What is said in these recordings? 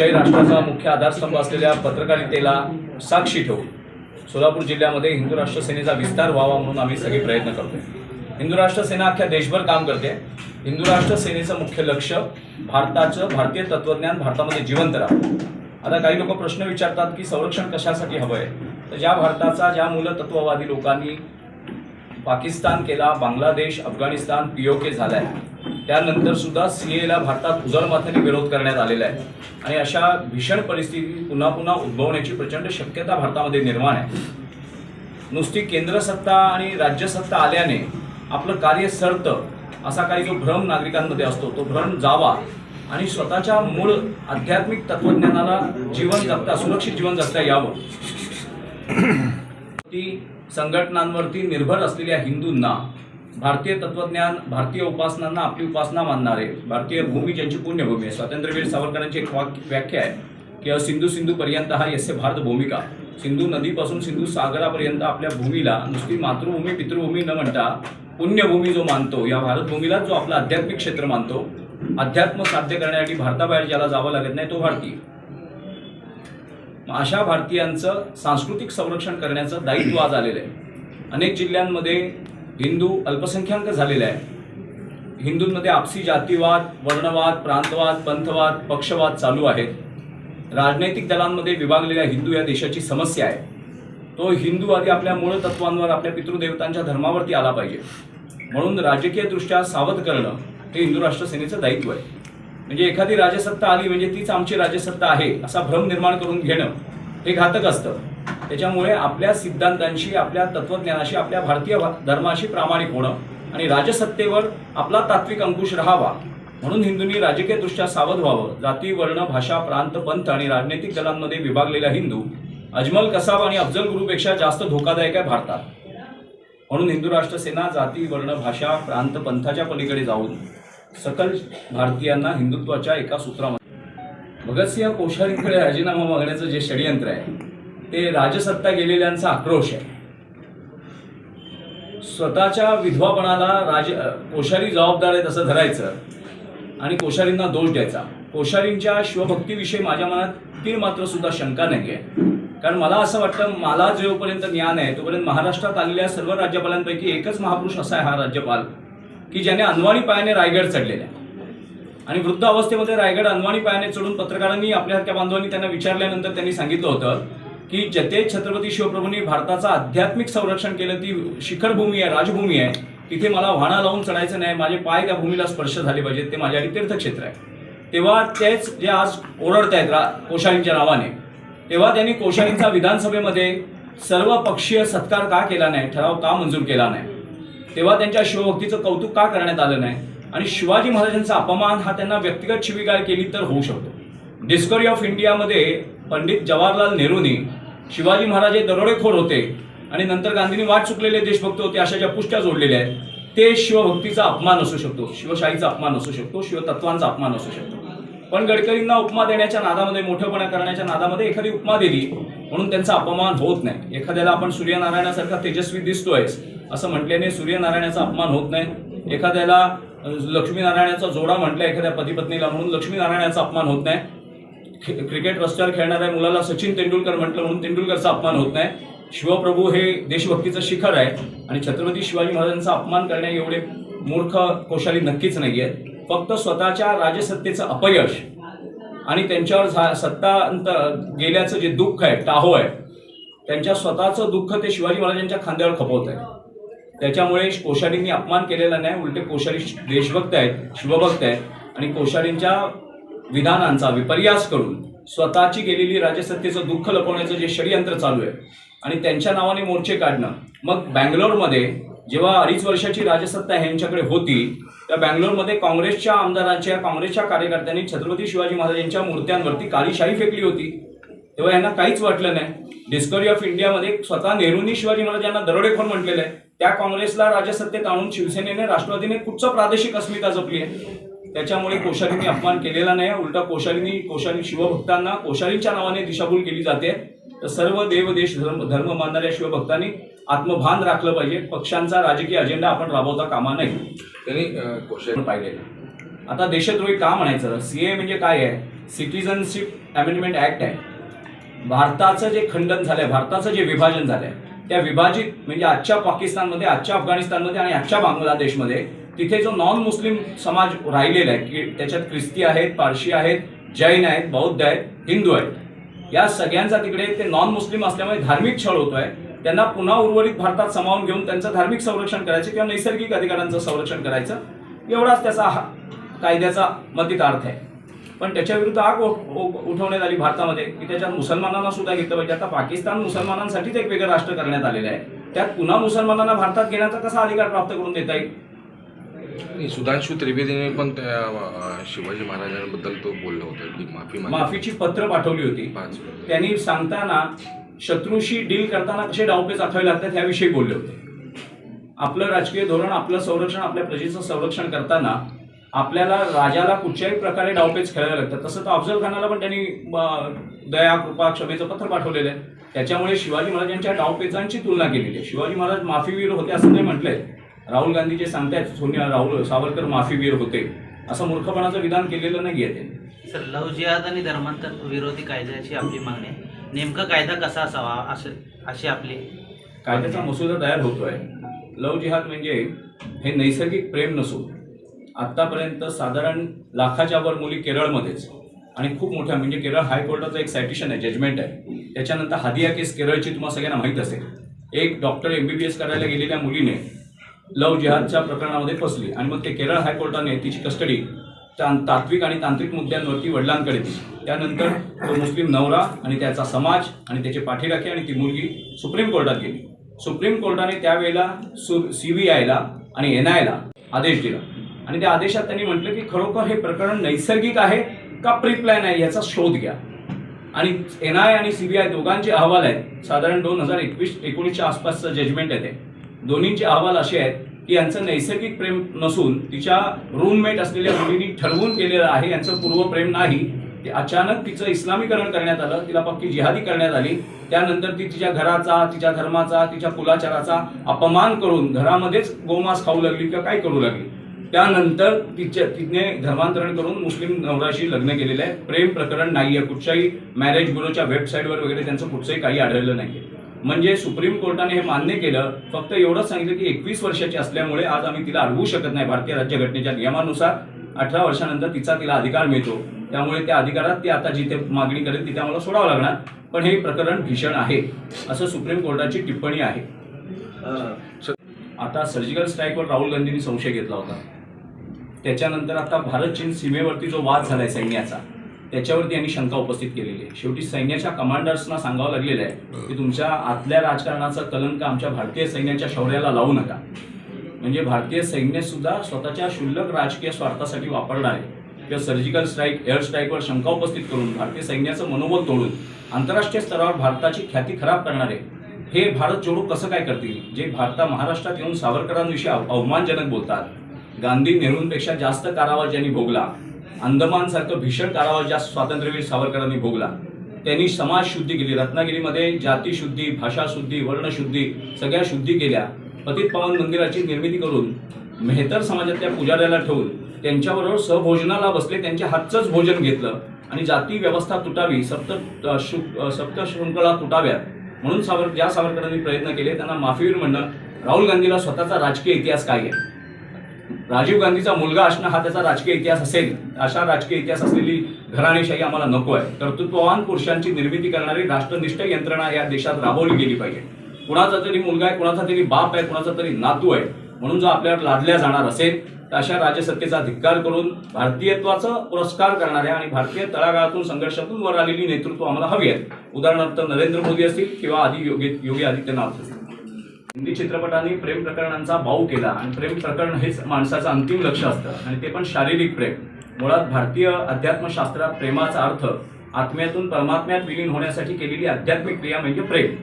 लोकशाही राष्ट्राचा मुख्य आधारस्तंभ असलेल्या पत्रकारितेला साक्षी ठेवून सोलापूर जिल्ह्यामध्ये हिंदू राष्ट्र सेनेचा विस्तार व्हावा म्हणून आम्ही सगळे प्रयत्न करतोय। हिंदू राष्ट्र सेना अख्ख्या देशभर काम करते। हिंदू राष्ट्र सेनेचं मुख्य लक्ष भारतीय तत्वज्ञान भारतामध्ये जिवंत राहावं। आता काही लोक प्रश्न विचारतात की संरक्षण कशासाठी हवं आहे, तर ज्या भारताचा ज्या मूलतत्ववादी लोकांनी पाकिस्तान केला, बांगलादेश, अफगाणिस्तान, पीओके झालाय, त्यानंतर सुद्धा सीएला भारतात उजळमाथाने विरोध करण्यात आलेला आहे आणि अशा भीषण परिस्थिती पुन्हा पुन्हा उद्भवण्याची प्रचंड शक्यता भारतामध्ये निर्माण आहे। नुसती केंद्र सत्ता आणि राज्य सत्ता आल्याने आपलं कार्य सरतं असा काही जो भ्रम नागरिकांमध्ये असतो, तो भ्रम जावा आणि स्वतःच्या मूळ आध्यात्मिक तत्वज्ञानाला जीवन जगता, सुरक्षित जीवन जगता यावं। संघटनांवरती निर्भर असलेल्या हिंदूंना भारतीय तत्वज्ञान, भारतीय उपासनांना आपली उपासना मानणारे, भारतीय भूमी ज्यांची पुण्यभूमी आहे, स्वातंत्र्यवीर सावरकरांची एक व्याख्या आहे की सिंधू सिंधू पर्यंत हा यस्य भारत भूमिका। सिंधू नदीपासून सिंधू सागरापर्यंत आपल्या भूमीला नुसती मातृभूमी पितृभूमी न म्हणता पुण्यभूमी जो मानतो, या भारतभूमीला जो आपला आध्यात्मिक क्षेत्र मानतो, अध्यात्म साध्य करण्यासाठी भारताबाहेर ज्याला जावं लागत नाही तो भारतीय। अशा भारतीयांचं सांस्कृतिक संरक्षण करण्याचं दायित्व आज आलेलं आहे। अनेक जिल्ह्यांमध्ये हिंदू अल्पसंख्याक झालेले आहे। हिंदूंमध्ये आपसी जातीवाद, वर्णवाद, प्रांतवाद, पंथवाद, पक्षवाद चालू आहेत। राजनैतिक दलांमध्ये विभागलेल्या हिंदू या देशाची समस्या आहे। तो हिंदू आधी आपल्या मूळ तत्वांवर, आपल्या पितृदेवतांच्या धर्मावरती आला पाहिजे, म्हणून राजकीय दृष्ट्या सावध करणं हे हिंदू राष्ट्र सेनेचं दायित्व आहे। म्हणजे एखादी राजसत्ता आली म्हणजे तीच आमची राजसत्ता आहे असा भ्रम निर्माण करून घेणं हे घातक असतं। त्याच्यामुळे आपल्या सिद्धांतांशी, आपल्या तत्वज्ञानाशी, आपल्या भारतीय धर्माशी प्रामाणिक होणं आणि राजसत्तेवर आपला तात्विक अंकुश राहावा म्हणून हिंदूंनी राजकीय दृष्ट्या सावध व्हावं। जाती, वर्ण, भाषा, प्रांत, पंथ आणि राजनैतिक दलांमध्ये विभागलेला हिंदू अजमल कसाब आणि अफजल गुरुपेक्षा जास्त धोकादायक आहे भारतात। म्हणून हिंदू राष्ट्र सेना जाती, वर्ण, भाषा, प्रांत, पंथाच्या पलीकडे जाऊन सकल भारतीयांना हिंदुत्वाच्या एका सूत्रामध्ये भगतसिंह कोश्यारींकडे राजीनामा मागण्याचं जे षडयंत्र आहे ते राजसत्ता गेलेल्यांचा आक्रोश आहे। स्वतःच्या विधवापणाला कोश्यारी जबाबदार आहेत असं धरायचं आणि कोश्यारींना दोष द्यायचा। कोश्यारींच्या शिवभक्तीविषयी माझ्या मनात तीळ मात्र सुद्धा शंका नाही आहे, कारण मला असं वाटतं, मला जोपर्यंत ज्ञान आहे तोपर्यंत महाराष्ट्रात आलेल्या सर्व राज्यपालांपैकी एकच महापुरुष असा आहे हा राज्यपाल की ज्याने अनवाणी पायाने रायगड चढलेला आहे। आणि वृद्ध अवस्थेमध्ये रायगड अनवाणी पायाने चढून पत्रकारांनी, आपल्या हक्या बांधवांनी त्यांना विचारल्यानंतर त्यांनी सांगितलं होतं की जते छत्रपती शिवप्रभूंनी भारताचं आध्यात्मिक संरक्षण केलं, ती शिखरभूमी आहे, राजभूमी आहे, तिथे मला वाणा लावून चढायचं नाही, माझे पाय त्या भूमीला स्पर्श झाले पाहिजेत, ते माझ्यासाठी तीर्थक्षेत्र आहे। तेव्हा तेच जे आज ओरडतायत कोश्यारींच्या नावाने, तेव्हा त्यांनी कोश्यारींचा विधानसभेमध्ये सर्व पक्षीय सत्कार का केला नाही, ठराव का मंजूर केला नाही, तेव्हा त्यांच्या शिवभक्तीचं कौतुक का करण्यात आलं नाही आणि शिवाजी महाराजांचा अपमान हा त्यांना व्यक्तिगत शिवीगाळ केली तर होऊ शकतो। डिस्कवरी ऑफ इंडियामध्ये पंडित जवाहरलाल नेहरूंनी शिवाजी महाराज हे दरोडेखोर होते आणि नंतर गांधींनी वाट चुकलेले देशभक्त होते अशा ज्या पुष्ट्या जोडलेल्या आहेत, ते शिवभक्तीचा अपमान असू शकतो, शिवशाहीचा अपमान असू शकतो, शिवतत्वांचा अपमान असू शकतो। पण गडकरींना उपमा देण्याच्या नादामध्ये, मोठेपणा करण्याच्या नादामध्ये एखादी उपमा दिली म्हणून त्यांचा अपमान होत नाही। एखाद्याला आपण सूर्यनारायणासारखा तेजस्वी दिसतोय असं म्हटल्याने सूर्यनारायणाचा अपमान होत नाही। एखाद्याला लक्ष्मीनारायणाचा जोडा म्हटलं एखाद्या पती पत्नीला म्हणून लक्ष्मीनारायणाचा अपमान होत नाही। क्रिकेट रस्त्यावर खेळणाऱ्या मुलाला सचिन तेंडुलकर म्हटलं म्हणून तेंडुलकरचा अपमान होत नाही। शिवप्रभू हे देशभक्तीचं शिखर आहे आणि छत्रपती शिवाजी महाराजांचा अपमान करण्या एवढे मूर्ख कोश्यारी नक्कीच नाहीये। फक्त स्वतःच्या राजसत्तेचं अपयश आणि त्यांच्यावर सत्ता गेल्याचं जे दुःख आहे, टाहो आहे, त्यांच्या स्वतःचं दुःख ते शिवाजी महाराजांच्या खांद्यावर खपवत आहे। त्याच्यामुळे कोश्यारींनी अपमान केलेला नाही, उलटे कोश्यारी देशभक्त आहेत, शिवभक्त आहेत आणि कोश्यारींच्या विधानांचा विपर्यास करून स्वतःची गेलेली राजसत्तेचं दुःख लपवण्याचं जे षडयंत्र चालू आहे आणि त्यांच्या नावाने मोर्चे काढणं। मग बँगलोरमध्ये जेव्हा 2.5 वर्षाची राजसत्ता ह्यांच्याकडे होती, त्या बँगलोरमध्ये काँग्रेसच्या आमदारांच्या, काँग्रेसच्या कार्यकर्त्यांनी छत्रपती शिवाजी महाराजांच्या मूर्त्यांवरती काळी शाई फेकली होती, तेव्हा यांना काहीच वाटलं नाही। डिस्कवरी ऑफ इंडियामध्ये स्वतः नेहरूंनी शिवाजी महाराजांना दरोडेखोर म्हटलेलं आहे, त्या काँग्रेसला राजसत्तेत आणून शिवसेनेने, राष्ट्रवादीने कुठचं प्रादेशिक अस्मिता जपली आहे। त्याच्यामुळे कोश्यारींनी अपमान केलेला नाही, उलटा कोश्यारी शिवभक्तांना कोश्यारींच्या नावाने दिशाभूल केली जाते। तर सर्व देव, देश, धर्म मानणाऱ्या शिवभक्तांनी आत्मभान राखलं पाहिजे। पक्षांचा राजकीय अजेंडा आपण राबवता कामा नाही। त्यांनी कोश्यारी पाहिलेलं आता देशद्रोही का म्हणायचं? सीए म्हणजे काय आहे? सिटिझनशिप अमेंडमेंट ऍक्ट आहे, भारताचं जे खंडन झालंय, भारताचं जे विभाजन झालंय, त्या विभाजित म्हणजे आजच्या पाकिस्तानमध्ये, आजच्या अफगाणिस्तानमध्ये आणि आजच्या बांगलादेशमध्ये तिथे जो नॉन मुस्लिम समाज राहिलेला आहे की त्याच्यात ख्रिस्ती आहेत, पारशी आहेत, जैन आहेत, बौद्ध आहेत, हिंदू आहेत, या सगळ्यांचा तिकडे ते नॉन मुस्लिम असल्यामुळे धार्मिक छळ होतोय. त्यांना पुन्हा उर्वरित भारतात सामावून घेऊन त्यांचं धार्मिक संरक्षण करायचं किंवा नैसर्गिक अधिकारांचं संरक्षण करायचं, एवढाच त्याचा कायद्याचा मतितार्थ आहे. पण त्याच्या विरुद्ध आग उठवण्यात आली भारतामध्ये की त्याच्यात मुसलमानांना सुद्धा घेतलं पाहिजे. आता पाकिस्तान मुसलमानांसाठीच एक वेगळं राष्ट्र करण्यात आलेलं आहे, त्यात पुन्हा मुसलमानांना भारतात घेण्याचा कसा अधिकार प्राप्त करून देता येईल? सुधांशु त्रिवेदीने पण त्या शिवाजी महाराजांबद्दल तो बोलला होता की माफीची पत्र पाठवली होती. त्यांनी सांगताना शत्रूशी डील करताना कसे डावपेच आखावे लागतात याविषयी बोलले होते. आपलं राजकीय धोरण, आपलं संरक्षण, आपल्या प्रजेचं संरक्षण करताना आपल्याला राजाला कुठच्याही प्रकारे डावपेच खेळावे लागतात. तसं तर अफजल खानाला पण त्यांनी दया, कृपा, क्षमेचं पत्र पाठवलेलं आहे. त्याच्यामुळे शिवाजी महाराजांच्या डावपेचांची तुलना केलेली आहे. शिवाजी महाराज माफीवीर होते असं नाही म्हटलंय. राहुल गांधी जे सांगतायत राहुल सावरकर माफीवीर होते, असं मूर्खपणाचं विधान केलेलं नाहीये त्यांनी. सर, लव जिहाद आणि धर्मांतर विरोधी कायद्याची आपली मागणी आहे. नेमका कायदा कसा असावा अशी आपली कायद्याचा मसुदा तयार होतोय. लव जिहाद म्हणजे हे नैसर्गिक प्रेम नसून आतापर्यंत साधारण लाखाच्या वर मुली केरळमध्येच आणि खूप मोठ्या म्हणजे केरळ हायकोर्टाचं एक सायटिशन आहे, जजमेंट आहे. त्याच्यानंतर हादिया केस केरळची तुम्हाला सगळ्यांना माहीत असेल. एक डॉक्टर MBBS करायला गेलेल्या मुलीने लव जिहादच्या प्रकरणामध्ये फसली आणि मग ते केरळ हायकोर्टाने तिची कस्टडी तात्विक आणि तांत्रिक मुद्द्यांवरती वडिलांकडे दिली. त्यानंतर तो मुस्लिम नवरा आणि त्याचा समाज आणि त्याचे पाठीराखे आणि ती मुलगी सुप्रीम कोर्टात गेली. सुप्रीम कोर्टाने त्यावेळेला CBIला आणि NIAला आदेश दिला आणि त्या आदेशात त्यांनी म्हटलं की खरोखर हे प्रकरण नैसर्गिक आहे का प्री प्लॅन आहे याचा शोध घ्या. आणि NIA आणि CBI दोघांचे अहवाल आहेत. साधारण 2021-19च्या आसपासचं जजमेंट आहे. ते दोन्हींचे अहवाल असे आहेत की यांचं नैसर्गिक प्रेम नसून तिच्या रूममेट असलेल्या मुलींनी ठरवून केलेलं आहे. यांचं पूर्वप्रेम नाही. ते अचानक तिचं इस्लामीकरण करण्यात आलं, तिला पक्की जिहादी करण्यात आली. त्यानंतर ती तिच्या घराचा, तिच्या धर्माचा, तिच्या कुलाचाराचा अपमान करून घरामध्येच गोमांस खाऊ लागली किंवा काय करू लागली. त्यानंतर तिने धर्मांतरण करून मुस्लिम नवऱ्याशी लग्न केलेलं आहे. प्रेम प्रकरण नाहीये. कुठच्याही मॅरेज ब्युरोच्या वेबसाईटवर वगैरे त्यांचं कुठचंही काही आढळलं नाहीये. म्हणजे सुप्रीम कोर्टाने हे मान्य केलं. फक्त एवढंच सांगितलं की 21 वर्षाची असल्यामुळे आज आम्ही तिला अडवू शकत नाही. भारतीय राज्यघटनेच्या नियमानुसार 18 वर्षानंतर तिला अधिकार मिळतो. त्यामुळे त्या अधिकारात ती आता जिथे मागणी करेल तिथे आम्हाला सोडावं लागणार. पण हे प्रकरण भीषण आहे असं सुप्रीम कोर्टाची टिप्पणी आहे. आता सर्जिकल स्ट्राईकवर राहुल गांधींनी संशय घेतला होता. त्याच्यानंतर आता भारत चीन सीमेवरती जो वाद झालाय सैन्याचा, त्याच्यावरती यांनी शंका उपस्थित केलेली आहे. शेवटी सैन्याच्या कमांडर्सना सांगावं लागलेलं आहे की तुमच्या आतल्या राजकारणाचा कलंक आमच्या भारतीय सैन्याच्या शौर्याला लावू नका. म्हणजे भारतीय सैन्य सुद्धा स्वतःच्या क्षुल्लक राजकीय स्वार्थासाठी वापरणार आहे किंवा सर्जिकल स्ट्राईक, एअर स्ट्राईकवर शंका उपस्थित करून भारतीय सैन्याचं मनोबल तोडून आंतरराष्ट्रीय स्तरावर भारताची ख्याती खराब करणारे हे भारत जोडो कसं काय करतील? जे महाराष्ट्रात येऊन सावरकरांविषयी अवमानजनक बोलतात, गांधी नेहरूंपेक्षा जास्त कारावास ज्यांनी भोगला, अंदमानसारखं भीषण कारावास जास्त स्वातंत्र्यवीर सावरकरांनी भोगला, त्यांनी समाज शुद्धी केली. रत्नागिरीमध्ये जातीशुद्धी, भाषाशुद्धी, वर्णशुद्धी सगळ्या शुद्धी केल्या. पतित पावन मंदिराची निर्मिती करून मेहतर समाजातल्या पुजाऱ्याला ठेवून त्यांच्याबरोबर सहभोजनाला बसले, त्यांच्या हातचंच भोजन घेतलं आणि जाती व्यवस्था तुटावी, सप्तशृंखला तुटाव्यात म्हणून सावरकरांनी प्रयत्न केले. त्यांना माफीवीर म्हणणं. राहुल गांधीला स्वतःचा राजकीय इतिहास काय आहे? राजीव गांधीचा मुलगा असणं हा त्याचा राजकीय इतिहास असेल. अशा राजकीय इतिहास असलेली घराणेशाही आम्हाला नको आहे. कर्तृत्ववान पुरुषांची निर्मिती करणारी राष्ट्रनिष्ठ यंत्रणा या देशात राबवली गेली पाहिजे. कुणाचा तरी मुलगा आहे, कुणाचा तरी बाप आहे, कुणाचा तरी नातू आहे म्हणून जर आपल्यावर लादल्या जाणार असेल तर अशा राजसत्तेचा धिक्कार करून भारतीयत्वाचा पुरस्कार करणाऱ्या आणि भारतीय तळागाळातून संघर्षातून वर आलेली नेतृत्व आम्हाला हवी आहेत. उदाहरणार्थ नरेंद्र मोदी असतील किंवा आधी योगी आदित्यनाथ असतील. हिंदी चित्रपटांनी प्रेम प्रकरणांचा बाऊ केला आणि प्रेम प्रकरण हेच माणसाचं अंतिम लक्ष असतं आणि ते पण शारीरिक प्रेम. मुळात भारतीय अध्यात्मशास्त्रात प्रेमाचा अर्थ आत्म्यातून परमात्म्यात विलीन होण्यासाठी केलेली आध्यात्मिक क्रिया म्हणजे प्रेम.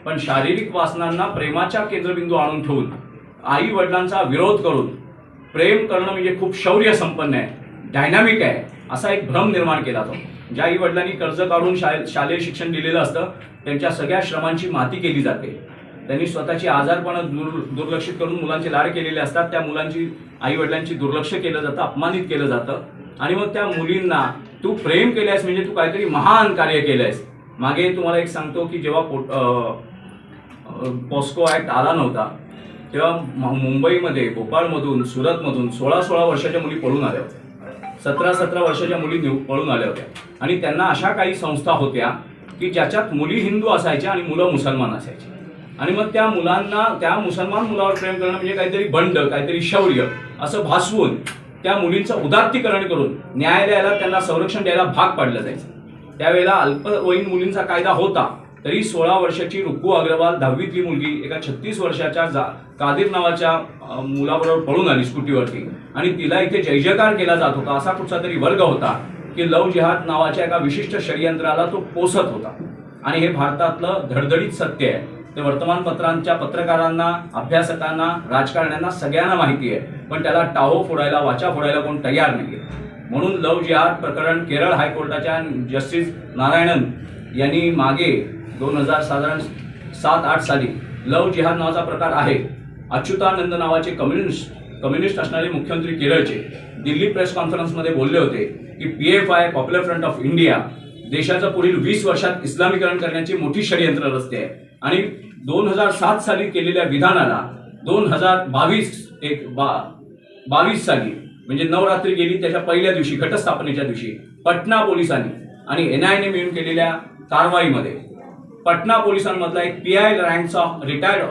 पण शारीरिक वासनांना प्रेमाच्या केंद्रबिंदू आणून ठेवून आई वडिलांचा विरोध करून प्रेम करणं म्हणजे खूप शौर्य संपन्न आहे, डायनामिक आहे असा एक भ्रम निर्माण केला जातो. ज्या आई वडिलांनी कर्ज काढून शालेय शिक्षण दिलेलं असतं त्यांच्या सगळ्या श्रमांची माती केली जाते. त्यांनी स्वतःची आजारपणं दुर्लक्षित करून मुलांचे लाड केलेले असतात. त्या मुलांची आई वडिलांची दुर्लक्ष केलं जातं, अपमानित केलं जातं आणि मग त्या मुलींना तू प्रेम केलंयस म्हणजे तू काहीतरी महान कार्य केलंयस. मागे तुम्हाला एक सांगतो की जेव्हा पॉस्को ऍक्ट आला नव्हता तेव्हा मुंबईमध्ये भोपाळमधून सुरतमधून 16 वर्षाच्या मुली पळून आल्या होत्या. 17 वर्षाच्या मुली पळून आल्या होत्या आणि त्यांना अशा काही संस्था होत्या की ज्याच्यात मुली हिंदू असायच्या आणि मुलं मुसलमान असायची. आणि मग त्या मुलांना त्या मुसलमान मुलावर प्रेम करणं म्हणजे काहीतरी बंड काहीतरी शौर्य असं भासवून त्या मुलींचं उदात्तीकरण करून न्यायालयाला त्यांना संरक्षण द्यायला भाग पाडलं जायचं. त्यावेळेला अल्पवयीन मुलींचा कायदा होता तरी 16 वर्षाची रुक्कू अग्रवाल 10वीतली मुलगी एका 36 वर्षाच्या कादिर नावाच्या मुलाबरोबर पळून आली स्कूटीवरती आणि तिला इथे जय जयकार केला जात होता. असा कुठचा तरी वर्ग होता की लव जिहाद नावाच्या एका विशिष्ट षडयंत्राला तो पोसत होता. आणि हे भारतातलं धडधडीत सत्य आहे. ते वर्तमानपत्रांच्या पत्रकारांना अभ्यासकांना राजकारण्यांना सगळ्यांना माहिती आहे, पण त्याला टाहो फोडायला वाचा फोडायला कोण तयार नाहीये. म्हणून लव जिहाद प्रकरण केरळ हायकोर्टाच्या जस्टिस नारायणन यांनी मागे 2007-8 साली लव जिहाद नावाचा प्रकार आहे. अच्युतानंद नावाचे कम्युनिस्ट असणारे मुख्यमंत्री केरळचे दिल्ली प्रेस कॉन्फरन्समध्ये बोलले होते की PFI popular front of India देशाचं पुढील 20 वर्षात इस्लामीकरण करण्याची मोठी षडयंत्र रचते आहे. आणि 2007 साली केलेल्या विधानाला 2022 साली म्हणजे नवरात्री गेली त्याच्या पहिल्या दिवशी घटस्थापनेच्या दिवशी पटना पोलिसांनी आणि NIA ने मिळून केलेल्या कारवाईमध्ये पटना पोलिसांमधला एक PI रँकचा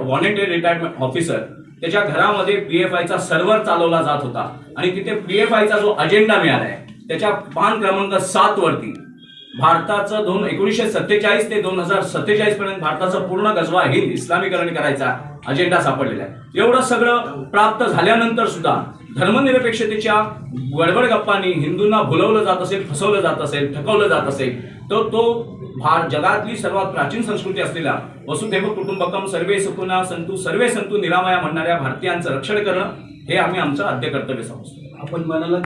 व्हॉलेंटरी रिटायर्ड ऑफिसर त्याच्या घरामध्ये PFIचा सर्व्हर चालवला जात होता आणि तिथे PFIचा जो अजेंडा मिळालाय त्याच्या पान क्रमांक 7 वरती भारताचं 1947 ते 2047 पर्यंत भारताचं पूर्ण गजवा हिंद इस्लामीकरण करायचा अजेंडा सापडलेला आहे. एवढं सगळं प्राप्त झाल्यानंतर सुद्धा धर्मनिरपेक्षतेच्या गडबड गप्पांनी हिंदूंना भुलवलं जात असेल, फसवलं जात असेल, ठकवलं जात असेल तर तो जगातली सर्वात प्राचीन संस्कृती असलेल्या वसुधैव कुटुंबकम सर्वे सुखिनः सन्तु सर्वे सन्तु निरामया म्हणणाऱ्या भारतीयांचं रक्षण करणं हे आम्ही आमचं आद्य कर्तव्य समजतो. आपण म्हणाला